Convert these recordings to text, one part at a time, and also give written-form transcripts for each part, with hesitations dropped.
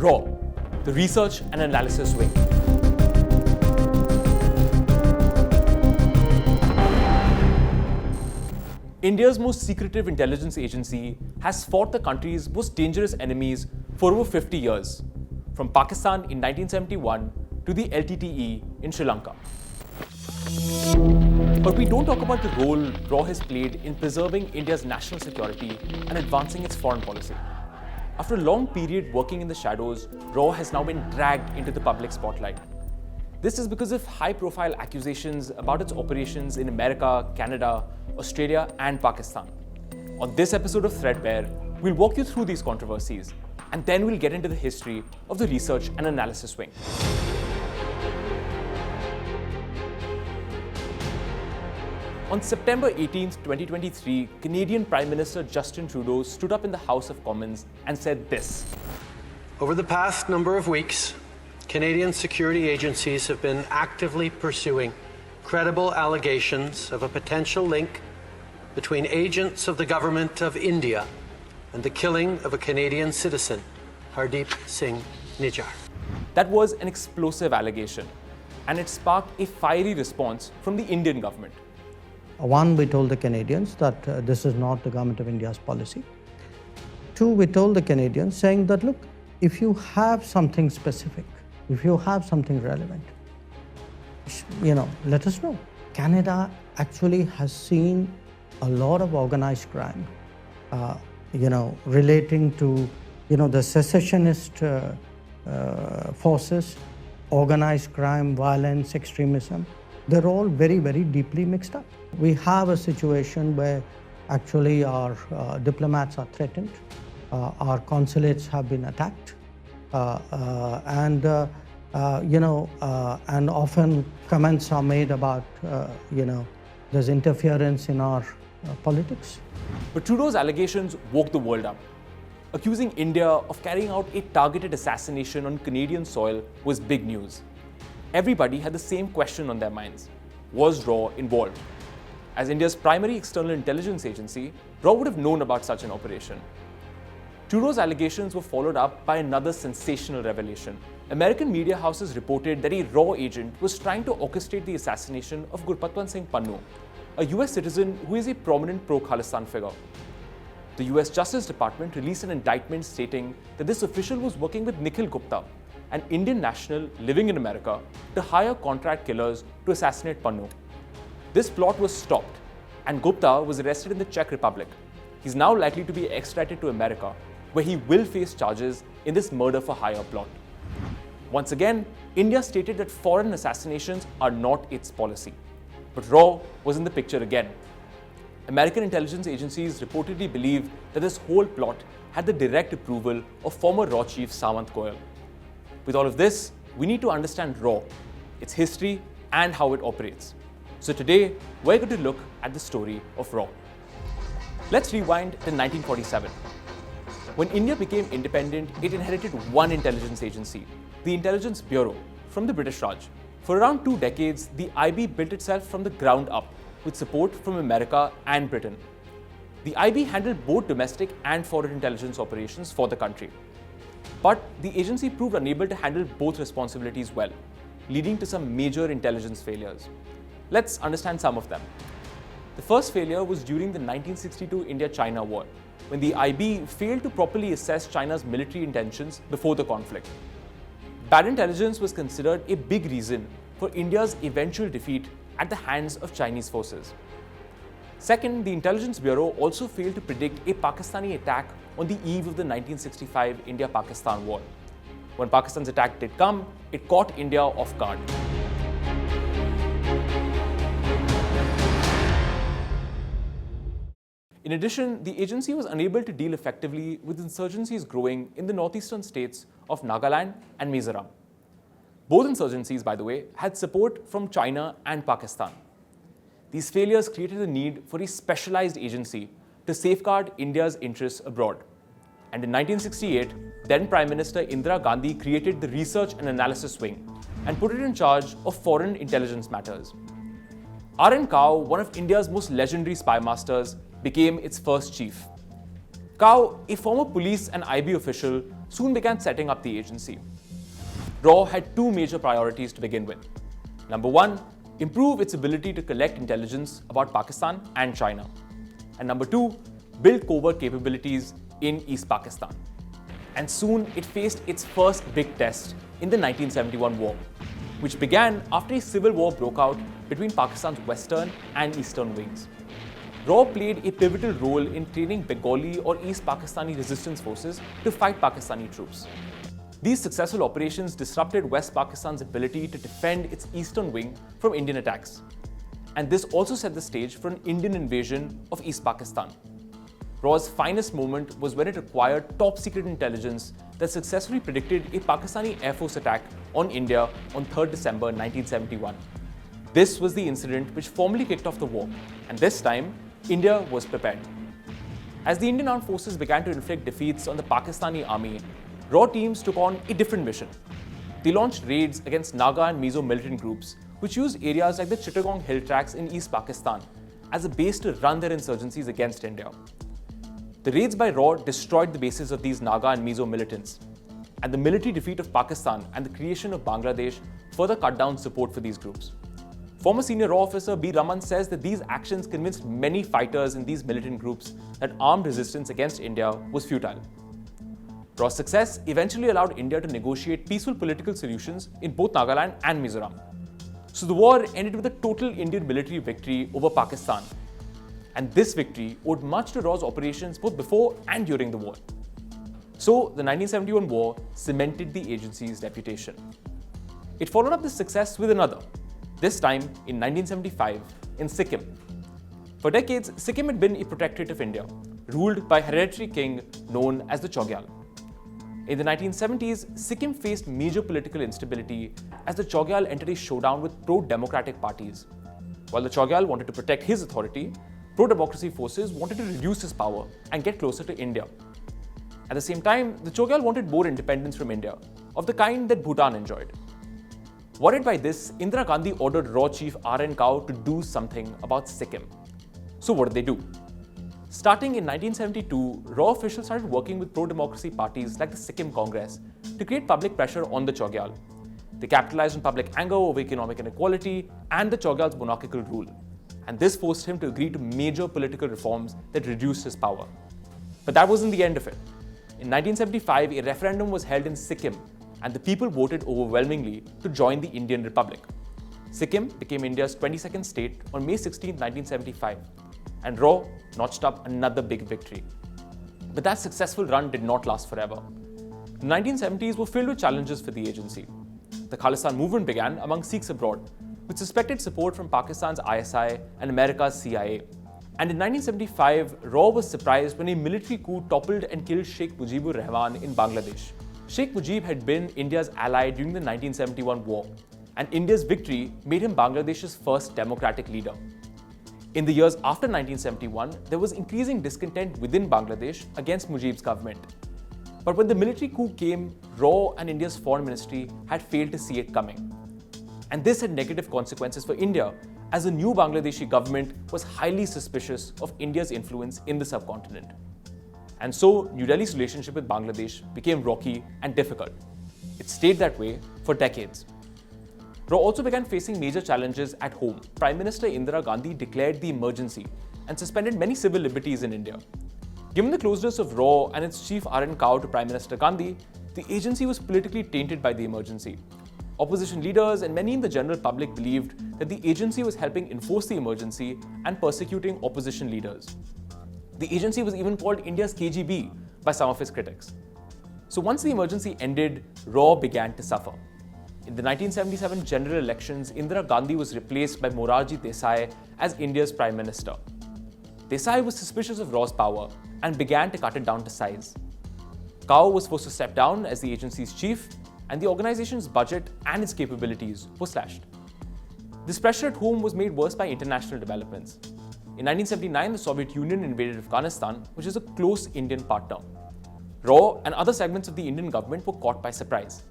RAW, the Research and Analysis Wing. India's most secretive intelligence agency has fought the country's most dangerous enemies for over 50 years, from Pakistan in 1971 to the LTTE in Sri Lanka. But we don't talk about the role RAW has played in preserving India's national security and advancing its foreign policy. After a long period working in the shadows, RAW has now been dragged into the public spotlight. This is because of high-profile accusations about its operations in America, Canada, Australia, and Pakistan. On this episode of Threadbare, we'll walk you through these controversies, and then we'll get into the history of the Research and Analysis Wing. On September 18, 2023, Canadian Prime Minister Justin Trudeau stood up in the House of Commons and said this. Over the past number of weeks, Canadian security agencies have been actively pursuing credible allegations of a potential link between agents of the government of India and the killing of a Canadian citizen, Hardeep Singh Nijjar. That was an explosive allegation, and it sparked a fiery response from the Indian government. One, we told the Canadians that this is not the government of India's policy. Two, we told the Canadians saying that, look, if you have something specific, if you have something relevant, let us know. Canada actually has seen a lot of organized crime, relating to, the secessionist forces, organized crime, violence, extremism. They're all very, very deeply mixed up. We have a situation where actually our diplomats are threatened, our consulates have been attacked, and often comments are made about, there's interference in our politics. But Trudeau's allegations woke the world up. Accusing India of carrying out a targeted assassination on Canadian soil was big news. Everybody had the same question on their minds. Was RAW involved? As India's primary external intelligence agency, RAW would have known about such an operation. Trudeau's allegations were followed up by another sensational revelation. American media houses reported that a RAW agent was trying to orchestrate the assassination of Gurpatwant Pannun, a US citizen who is a prominent pro-Khalistan figure. The US Justice Department released an indictment stating that this official was working with Nikhil Gupta, an Indian national living in America, to hire contract killers to assassinate Pannun. This plot was stopped, and Gupta was arrested in the Czech Republic. He's now likely to be extradited to America, where he will face charges in this murder-for-hire plot. Once again, India stated that foreign assassinations are not its policy. But RAW was in the picture again. American intelligence agencies reportedly believe that this whole plot had the direct approval of former RAW chief Samant Goyal. With all of this, we need to understand RAW, its history, and how it operates. So today, we're going to look at the story of RAW. Let's rewind to 1947. When India became independent, it inherited one intelligence agency, the Intelligence Bureau, from the British Raj. For around 2 decades, the IB built itself from the ground up, with support from America and Britain. The IB handled both domestic and foreign intelligence operations for the country. But the agency proved unable to handle both responsibilities well, leading to some major intelligence failures. Let's understand some of them. The first failure was during the 1962 India-China War, when the IB failed to properly assess China's military intentions before the conflict. Bad intelligence was considered a big reason for India's eventual defeat at the hands of Chinese forces. Second, the Intelligence Bureau also failed to predict a Pakistani attack on the eve of the 1965 India-Pakistan War. When Pakistan's attack did come, it caught India off guard. In addition, the agency was unable to deal effectively with insurgencies growing in the northeastern states of Nagaland and Mizoram. Both insurgencies, by the way, had support from China and Pakistan. These failures created the need for a specialized agency to safeguard India's interests abroad. And in 1968, then Prime Minister Indira Gandhi created the Research and Analysis Wing and put it in charge of foreign intelligence matters. R.N. Kao, one of India's most legendary spy masters, became its first chief. Kao, a former police and IB official, soon began setting up the agency. RAW had two major priorities to begin with. Number one, improve its ability to collect intelligence about Pakistan and China. And number two, build covert capabilities in East Pakistan. And soon it faced its first big test in the 1971 war, which began after a civil war broke out between Pakistan's western and eastern wings. RAW played a pivotal role in training Bengali or East Pakistani resistance forces to fight Pakistani troops. These successful operations disrupted West Pakistan's ability to defend its eastern wing from Indian attacks. And this also set the stage for an Indian invasion of East Pakistan. RAW's finest moment was when it acquired top-secret intelligence that successfully predicted a Pakistani Air Force attack on India on 3rd December 1971. This was the incident which formally kicked off the war, and this time, India was prepared. As the Indian armed forces began to inflict defeats on the Pakistani army, RAW teams took on a different mission. They launched raids against Naga and Mizo militant groups, which used areas like the Chittagong hill tracts in East Pakistan as a base to run their insurgencies against India. The raids by RAW destroyed the bases of these Naga and Mizo militants, and the military defeat of Pakistan and the creation of Bangladesh further cut down support for these groups. Former senior RAW officer B. Raman says that these actions convinced many fighters in these militant groups that armed resistance against India was futile. RAW's success eventually allowed India to negotiate peaceful political solutions in both Nagaland and Mizoram. So the war ended with a total Indian military victory over Pakistan. And this victory owed much to RAW's operations both before and during the war. So the 1971 war cemented the agency's reputation. It followed up this success with another, this time in 1975 in Sikkim. For decades, Sikkim had been a protectorate of India, ruled by a hereditary king known as the Chogyal. In the 1970s, Sikkim faced major political instability as the Chogyal entered a showdown with pro-democratic parties. While the Chogyal wanted to protect his authority, pro-democracy forces wanted to reduce his power and get closer to India. At the same time, the Chogyal wanted more independence from India, of the kind that Bhutan enjoyed. Worried by this, Indira Gandhi ordered RAW chief R.N. Kao to do something about Sikkim. So what did they do? Starting in 1972, RAW officials started working with pro-democracy parties like the Sikkim Congress to create public pressure on the Chogyal. They capitalized on public anger over economic inequality and the Chogyal's monarchical rule. And this forced him to agree to major political reforms that reduced his power. But that wasn't the end of it. In 1975, a referendum was held in Sikkim, and the people voted overwhelmingly to join the Indian Republic. Sikkim became India's 22nd state on May 16, 1975, and RAW notched up another big victory. But that successful run did not last forever. The 1970s were filled with challenges for the agency. The Khalistan movement began among Sikhs abroad, with suspected support from Pakistan's ISI and America's CIA. And in 1975, RAW was surprised when a military coup toppled and killed Sheikh Mujibur Rahman in Bangladesh. Sheikh Mujib had been India's ally during the 1971 war, and India's victory made him Bangladesh's first democratic leader. In the years after 1971, there was increasing discontent within Bangladesh against Mujib's government. But when the military coup came, RAW and India's foreign ministry had failed to see it coming. And this had negative consequences for India, as the new Bangladeshi government was highly suspicious of India's influence in the subcontinent. And so, New Delhi's relationship with Bangladesh became rocky and difficult. It stayed that way for decades. RAW also began facing major challenges at home. Prime Minister Indira Gandhi declared the emergency and suspended many civil liberties in India. Given the closeness of RAW and its chief R.N. Kao to Prime Minister Gandhi, the agency was politically tainted by the emergency. Opposition leaders and many in the general public believed that the agency was helping enforce the emergency and persecuting opposition leaders. The agency was even called India's KGB by some of its critics. So once the emergency ended, RAW began to suffer. In the 1977 general elections, Indira Gandhi was replaced by Morarji Desai as India's Prime Minister. Desai was suspicious of RAW's power and began to cut it down to size. Kao was forced to step down as the agency's chief, and the organization's budget and its capabilities were slashed. This pressure at home was made worse by international developments. In 1979, the Soviet Union invaded Afghanistan, which is a close Indian partner. RAW and other segments of the Indian government were caught by surprise.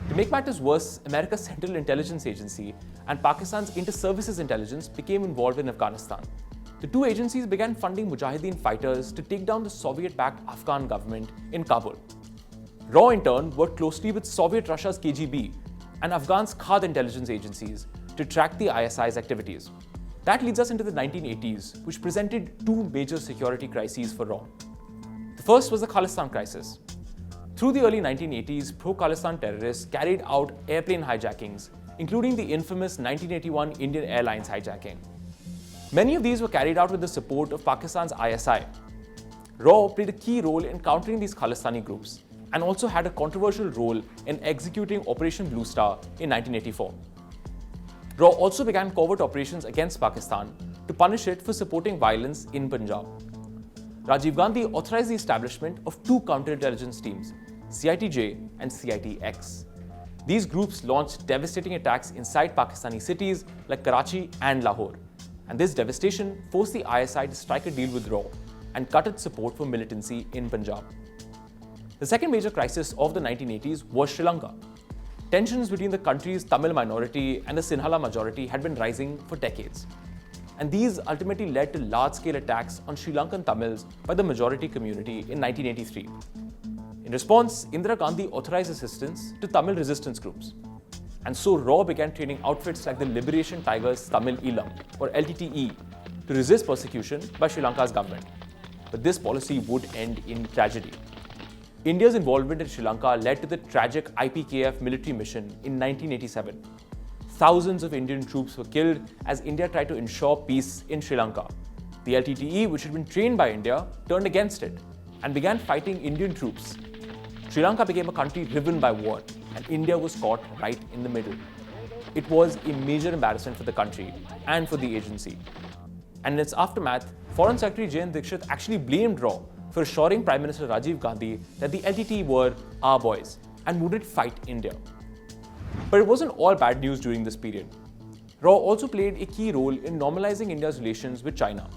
To make matters worse, America's Central Intelligence Agency and Pakistan's Inter-Services Intelligence became involved in Afghanistan. The two agencies began funding Mujahideen fighters to take down the Soviet-backed Afghan government in Kabul. RAW in turn worked closely with Soviet Russia's KGB and Afghan's Khad intelligence agencies to track the ISI's activities. That leads us into the 1980s, which presented two major security crises for RAW. The first was the Khalistan crisis. Through the early 1980s, pro-Khalistan terrorists carried out airplane hijackings, including the infamous 1981 Indian Airlines hijacking. Many of these were carried out with the support of Pakistan's ISI. RAW played a key role in countering these Khalistani groups and also had a controversial role in executing Operation Blue Star in 1984. RAW also began covert operations against Pakistan to punish it for supporting violence in Punjab. Rajiv Gandhi authorized the establishment of two counterintelligence teams, CITJ and CITX. These groups launched devastating attacks inside Pakistani cities like Karachi and Lahore. And this devastation forced the ISI to strike a deal with RAW and cut its support for militancy in Punjab. The second major crisis of the 1980s was Sri Lanka. Tensions between the country's Tamil minority and the Sinhala majority had been rising for decades. And these ultimately led to large-scale attacks on Sri Lankan Tamils by the majority community in 1983. In response, Indira Gandhi authorized assistance to Tamil resistance groups. And so RAW began training outfits like the Liberation Tigers Tamil Eelam, or LTTE, to resist persecution by Sri Lanka's government. But this policy would end in tragedy. India's involvement in Sri Lanka led to the tragic IPKF military mission in 1987. Thousands of Indian troops were killed as India tried to ensure peace in Sri Lanka. The LTTE, which had been trained by India, turned against it and began fighting Indian troops. Sri Lanka became a country riven by war, and India was caught right in the middle. It was a major embarrassment for the country and for the agency. And in its aftermath, Foreign Secretary Jayant Dixit actually blamed RAW for assuring Prime Minister Rajiv Gandhi that the LTTE were our boys and wouldn't fight India. But it wasn't all bad news during this period. RAW also played a key role in normalizing India's relations with China.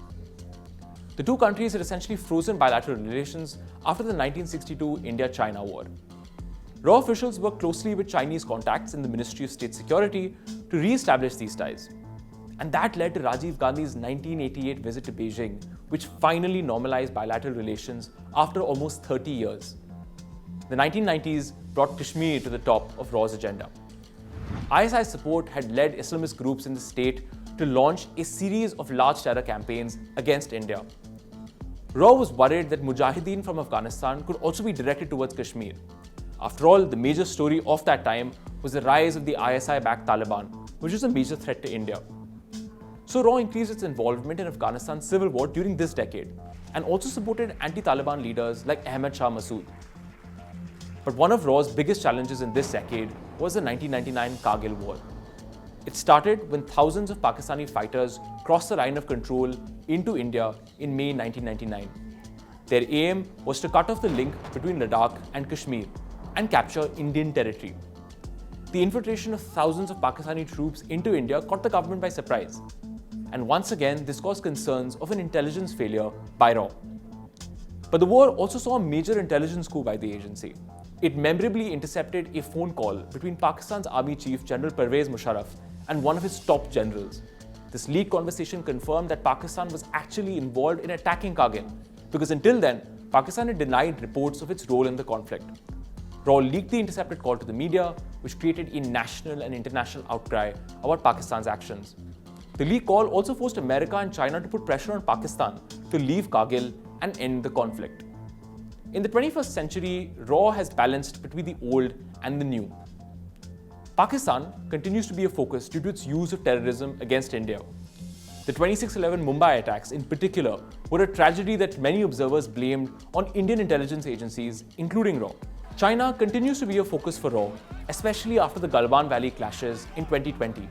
The two countries had essentially frozen bilateral relations after the 1962 India-China war. RAW officials worked closely with Chinese contacts in the Ministry of State Security to re-establish these ties. And that led to Rajiv Gandhi's 1988 visit to Beijing, which finally normalized bilateral relations after almost 30 years. The 1990s brought Kashmir to the top of RAW's agenda. ISI support had led Islamist groups in the state to launch a series of large terror campaigns against India. RAW was worried that Mujahideen from Afghanistan could also be directed towards Kashmir. After all, the major story of that time was the rise of the ISI-backed Taliban, which was a major threat to India. So RAW increased its involvement in Afghanistan's civil war during this decade and also supported anti-Taliban leaders like Ahmad Shah Massoud. But one of RAW's biggest challenges in this decade was the 1999 Kargil war. It started when thousands of Pakistani fighters crossed the line of control into India in May 1999. Their aim was to cut off the link between Ladakh and Kashmir and capture Indian territory. The infiltration of thousands of Pakistani troops into India caught the government by surprise. And once again, this caused concerns of an intelligence failure by RAW. But the war also saw a major intelligence coup by the agency. It memorably intercepted a phone call between Pakistan's Army Chief General Pervez Musharraf and one of his top generals. This leaked conversation confirmed that Pakistan was actually involved in attacking Kargil, because until then, Pakistan had denied reports of its role in the conflict. RAW leaked the intercepted call to the media, which created a national and international outcry about Pakistan's actions. The leaked call also forced America and China to put pressure on Pakistan to leave Kargil and end the conflict. In the 21st century, RAW has balanced between the old and the new. Pakistan continues to be a focus due to its use of terrorism against India. The 26/11 Mumbai attacks in particular were a tragedy that many observers blamed on Indian intelligence agencies, including RAW. China continues to be a focus for RAW, especially after the Galwan Valley clashes in 2020.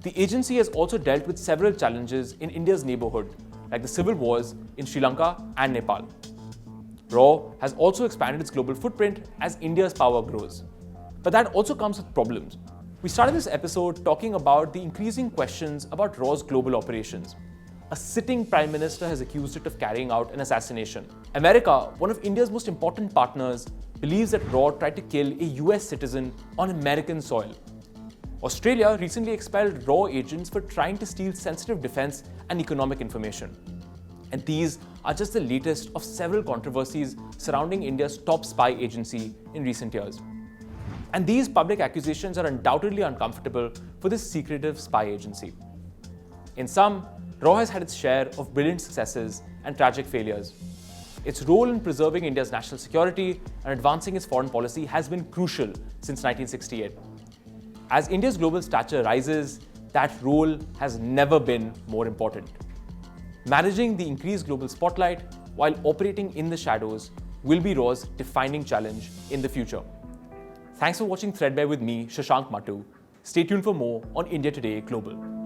The agency has also dealt with several challenges in India's neighborhood, like the civil wars in Sri Lanka and Nepal. RAW has also expanded its global footprint as India's power grows. But that also comes with problems. We started this episode talking about the increasing questions about RAW's global operations. A sitting prime minister has accused it of carrying out an assassination. America, one of India's most important partners, believes that RAW tried to kill a US citizen on American soil. Australia recently expelled RAW agents for trying to steal sensitive defense and economic information. And these are just the latest of several controversies surrounding India's top spy agency in recent years. And these public accusations are undoubtedly uncomfortable for this secretive spy agency. In sum, RAW has had its share of brilliant successes and tragic failures. Its role in preserving India's national security and advancing its foreign policy has been crucial since 1968. As India's global stature rises, that role has never been more important. Managing the increased global spotlight while operating in the shadows will be RAW's defining challenge in the future. Thanks for watching Threadbare with me, Shashank Mattu. Stay tuned for more on India Today Global.